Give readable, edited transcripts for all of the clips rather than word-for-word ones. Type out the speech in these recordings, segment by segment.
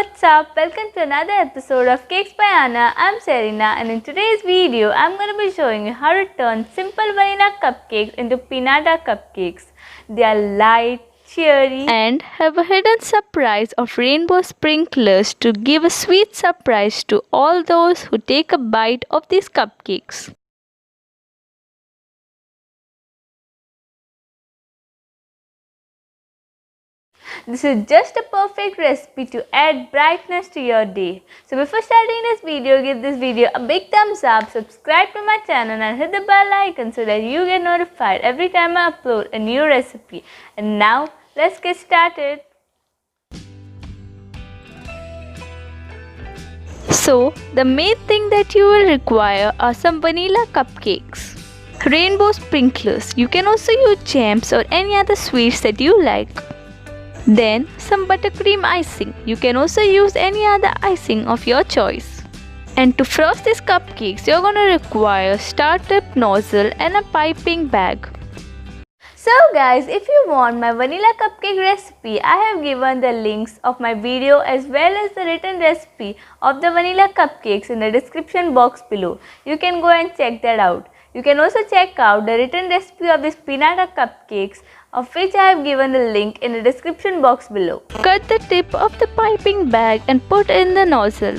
what's up? Welcome to another episode of Cakes by Anna. I'm Serena, and in today's video, I'm going to be showing you how to turn simple vanilla cupcakes into Piñata cupcakes. They are light, cheery, and have a hidden surprise of rainbow sprinklers to give a sweet surprise to all those who take a bite of these cupcakes. This is just a perfect recipe to add brightness to your day. So before starting this video, give this video a big thumbs up, subscribe to my channel and hit the bell icon so that you get notified every time I upload a new recipe. And now, let's get started. So, the main thing that you will require are some vanilla cupcakes, rainbow sprinklers. You can also use jams or any other sweets that you like. Then some buttercream icing. You can also use any other icing of your choice. And to frost these cupcakes, you're going to require starter nozzle and a piping bag. So guys, if you want my vanilla cupcake recipe, I have given the links of my video as well as the written recipe of the vanilla cupcakes in the description box below. You can go and check that out. You can also check out the written recipe of these Piñata cupcakes, of which I have given the link in the description box below. Cut the tip of the piping bag and put in the nozzle.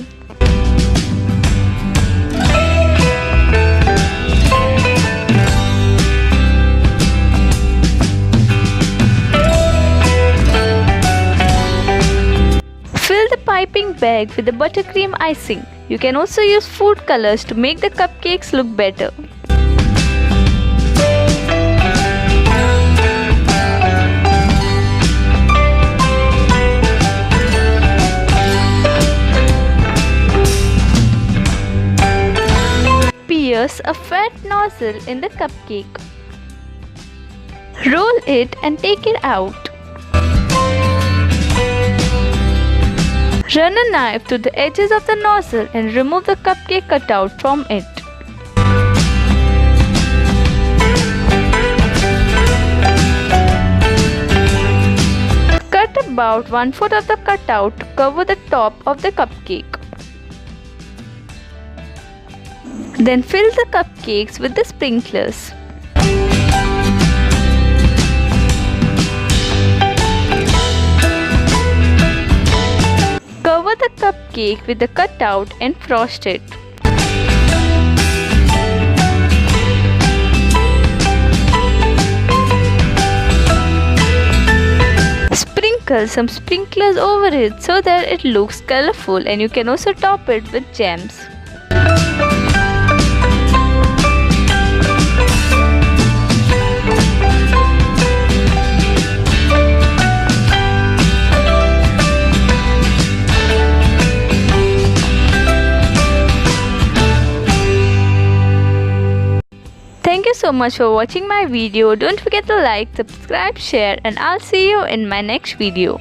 Fill the piping bag with the buttercream icing. You can also use food colors to make the cupcakes look better. Pierce a fat nozzle in the cupcake. Roll it and take it out. Run a knife to the edges of the nozzle and remove the cupcake cutout from it. Cut about 1/4 of the cutout to cover the top of the cupcake. Then fill the cupcakes with the sprinklers. Cover the cupcake with the cutout and frost it. Sprinkle some sprinklers over it so that it looks colorful, and you can also top it with jams. Thank you so much for watching my video. Don't forget to like, subscribe, share, and I'll see you in my next video.